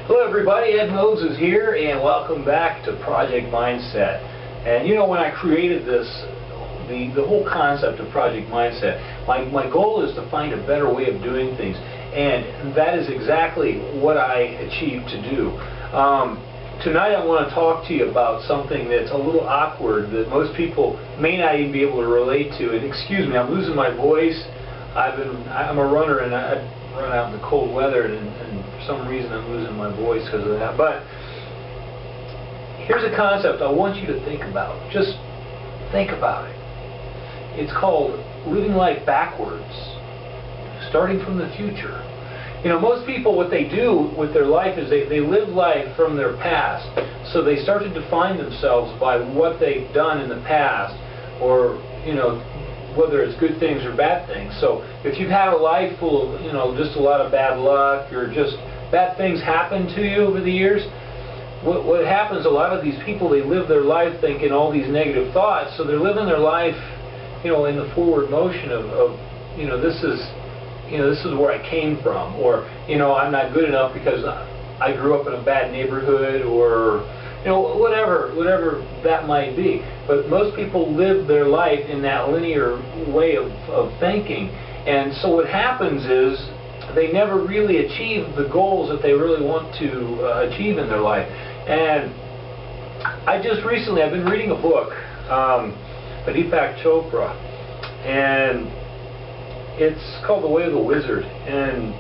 Hello everybody, Ed Moses here, and welcome back to Project Mindset. And you know, when I created this, the whole concept of Project Mindset, my goal is to find a better way of doing things, and that is exactly what I achieved to do. Tonight I want to talk to you about something that's a little awkward that most people may not even be able to relate to. And excuse me, I'm losing my voice. I'm a runner, and I run out in the cold weather, and for some reason I'm losing my voice because of that. But here's a concept I want you to think about. Just think about it. It's called living life backwards, starting from the future. You know, most people, what they do with their life is they live life from their past. So they start to define themselves by what they've done in the past, or, you know, whether it's good things or bad things. So if you've had a life full of, you know, just a lot of bad luck, or just bad things happen to you over the years, what happens, a lot of these people, they live their life thinking all these negative thoughts. So they're living their life, you know, in the forward motion of you know, this is where I came from, or, you know, I'm not good enough because I grew up in a bad neighborhood, or, you know, whatever that might be. But most people live their life in that linear way of thinking. And so what happens is they never really achieve the goals that they really want to achieve in their life. And I've been reading a book by Deepak Chopra, and it's called The Way of the Wizard, and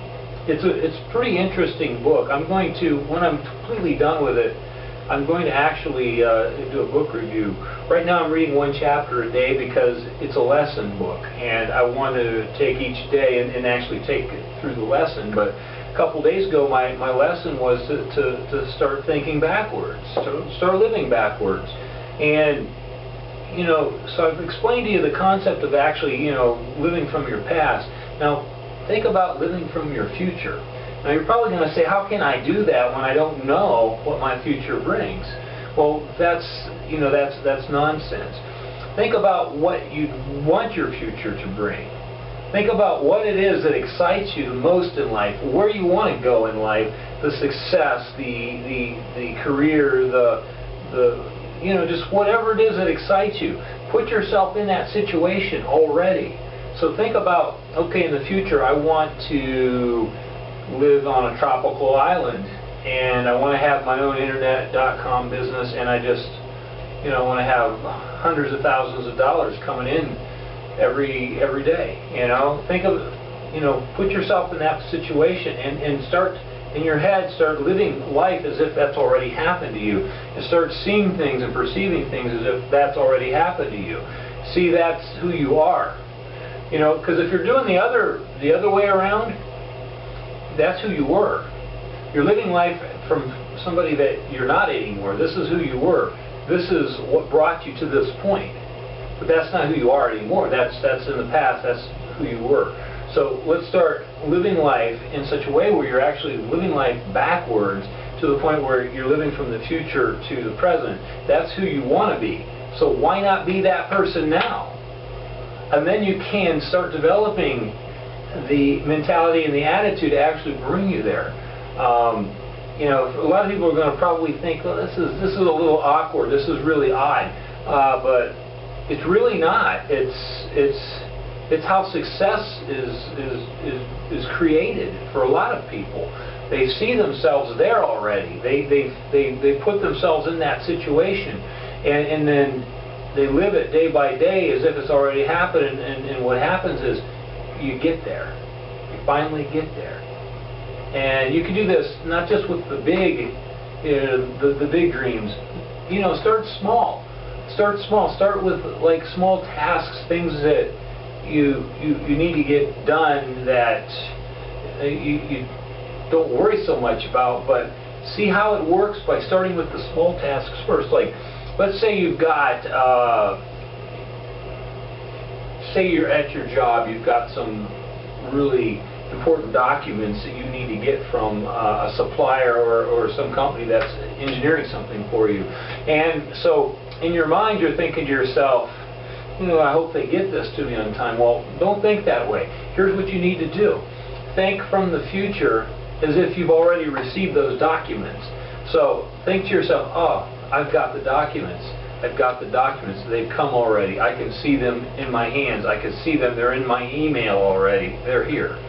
it's a pretty interesting book. I'm going to, when I'm completely done with it, I'm going to actually do a book review. Right now I'm reading one chapter a day because it's a lesson book, and I want to take each day and actually take it through the lesson. But a couple days ago my lesson was to start thinking backwards, to start living backwards. And you know, so I've explained to you the concept of actually, you know, living from your past. Now, think about living from your future. Now, you're probably going to say, how can I do that when I don't know what my future brings? Well, that's nonsense. Think about what you want your future to bring. Think about what it is that excites you the most in life, where you want to go in life, the success, the career, you know, just whatever it is that excites you. Put yourself in that situation already. So think about, okay, in the future I want to live on a tropical island, and I want to have my own internet.com business, and I just, you know, want to have hundreds of thousands of dollars coming in every day. You know, think of, you know, put yourself in that situation, and start in your head, start living life as if that's already happened to you, and start seeing things and perceiving things as if that's already happened to you. See, that's who you are. You know, because if you're doing the other way around, that's who you were. You're living life from somebody that you're not anymore. This is who you were. This is what brought you to this point. But that's not who you are anymore. That's in the past. That's who you were. So let's start living life in such a way where you're actually living life backwards, to the point where you're living from the future to the present. That's who you want to be. So why not be that person now? And then you can start developing the mentality and the attitude to actually bring you there. You know, a lot of people are going to probably think, well, this is a little awkward. This is really odd, but it's really not. It's how success is created for a lot of people. They see themselves there already. They put themselves in that situation, and then they live it day by day as if it's already happened. And what happens is you get there. You finally get there. And you can do this not just with the big, you know, the big dreams. You know, start small. Start small. Start with like small tasks, things that you need to get done that you don't worry so much about, but see how it works by starting with the small tasks first. Like, let's say you've got, say you're at your job, you've got some really important documents that you need to get from a supplier or some company that's engineering something for you. And so in your mind you're thinking to yourself, you know, I hope they get this to me on time. Well, don't think that way. Here's what you need to do. Think from the future as if you've already received those documents. So think to yourself, oh, I've got the documents. I've got the documents. They've come already. I can see them in my hands. I can see them. They're in my email already. They're here.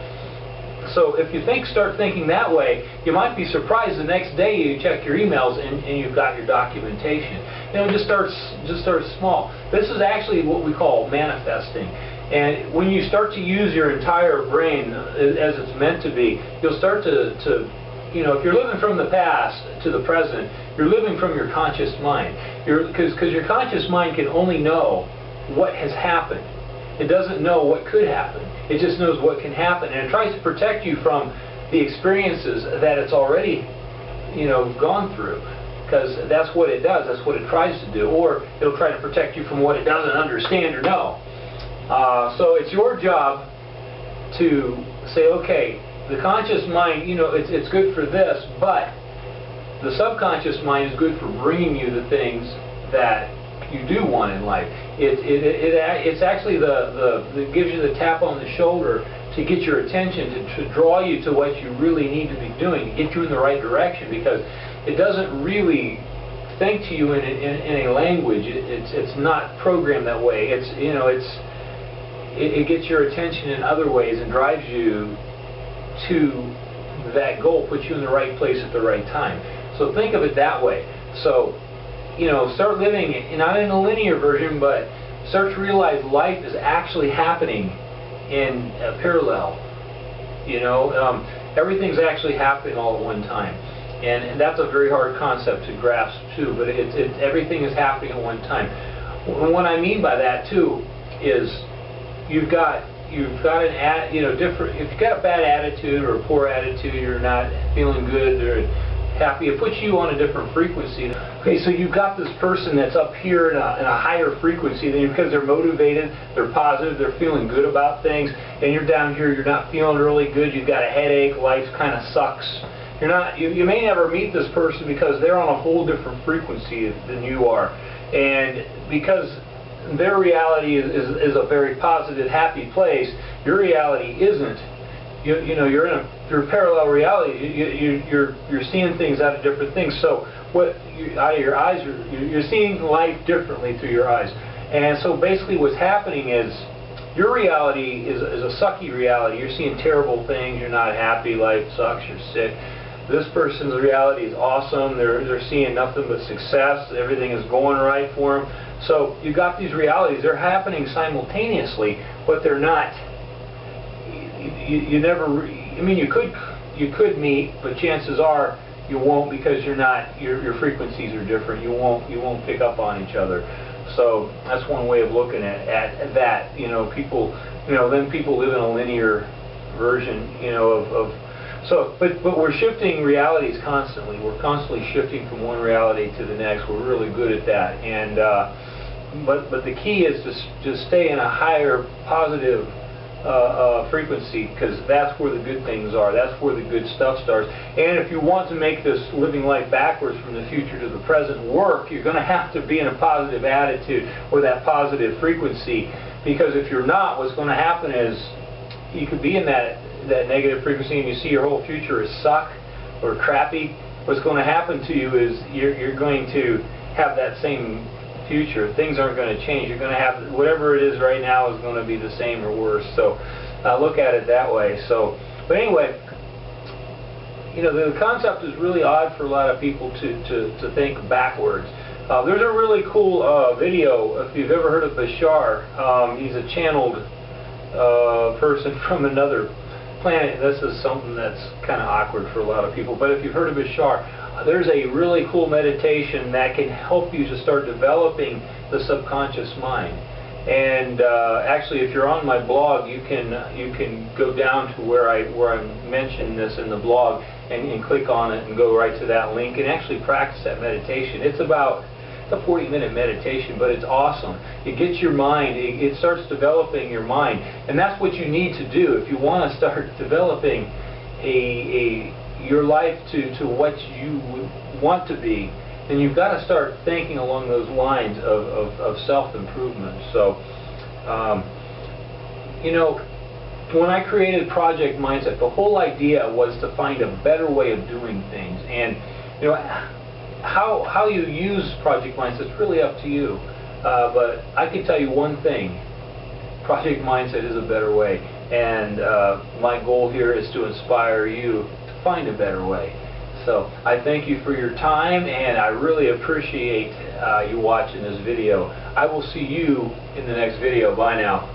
So if you start thinking that way, you might be surprised the next day you check your emails and you've got your documentation. You know, just start small. This is actually what we call manifesting. And when you start to use your entire brain as it's meant to be, you'll start to you know, if you're living from the past to the present, you're living from your conscious mind. Because your conscious mind can only know what has happened. It doesn't know what could happen. It just knows what can happen, and it tries to protect you from the experiences that it's already, you know, gone through. Because that's what it does. That's what it tries to do. Or it'll try to protect you from what it doesn't understand or know. So it's your job to say, okay, the conscious mind, you know, it's good for this, but the subconscious mind is good for bringing you the things that you do want in life. It's actually it gives you the tap on the shoulder to get your attention, to draw you to what you really need to be doing, to get you in the right direction, because it doesn't really think to you in a language. It's not programmed that way. It's, you know, it gets your attention in other ways and drives you to that goal, puts you in the right place at the right time. So think of it that way. So, you know, start living, not in a linear version, but start to realize life is actually happening in parallel. You know, everything's actually happening all at one time. And that's a very hard concept to grasp too, but everything is happening at one time. And what I mean by that too is you've got an different. If you've got a bad attitude or a poor attitude, you're not feeling good or happy, it puts you on a different frequency. Okay, so you've got this person that's up here in a higher frequency than you, because they're motivated, they're positive, they're feeling good about things, and you're down here, you're not feeling really good, you've got a headache, life kind of sucks. You may never meet this person because they're on a whole different frequency than you are, and because their reality is a very positive, happy place, your reality isn't. You know, you're in a parallel reality. You're seeing things out of different things. So out of your eyes, you're seeing life differently through your eyes. And so basically, what's happening is your reality is a sucky reality. You're seeing terrible things. You're not happy. Life sucks. You're sick. This person's reality is awesome. They're seeing nothing but success. Everything is going right for them. So you've got these realities. They're happening simultaneously, but they're not. You never. I mean, you could meet, but chances are you won't, because you're not. Your frequencies are different. You won't pick up on each other. So that's one way of looking at that. You know, people. You know, then people live in a linear version. You know, of so, but we're shifting realities constantly. We're constantly shifting from one reality to the next. We're really good at that. And but the key is to just stay in a higher positive frequency, because that's where the good things are. That's where the good stuff starts. And if you want to make this living life backwards from the future to the present work, you're going to have to be in a positive attitude or that positive frequency. Because if you're not, what's going to happen is you could be in that negative frequency and you see your whole future is suck or crappy. What's going to happen to you is you're going to have that same future. Things aren't going to change. You're going to have whatever it is right now is going to be the same or worse. So look at it that way. So, but anyway, you know, the concept is really odd for a lot of people to think backwards. There's a really cool video, if you've ever heard of Bashar. He's a channeled person from another planet. This is something that's kind of awkward for a lot of people, but if you've heard of Bashar, there's a really cool meditation that can help you to start developing the subconscious mind. And actually, if you're on my blog, you can go down to where I mention this in the blog and click on it and go right to that link and actually practice that meditation. It's a 40-minute meditation, but it's awesome. It gets your mind, it starts developing your mind, and that's what you need to do if you want to start developing your life to what you would want to be. Then you've got to start thinking along those lines of self-improvement. So, you know, when I created Project Mindset, the whole idea was to find a better way of doing things. And you know, how you use Project Mindset is really up to you. But I can tell you one thing: Project Mindset is a better way. And my goal here is to inspire you to find a better way. So I thank you for your time, and I really appreciate you watching this video. I will see you in the next video. Bye now.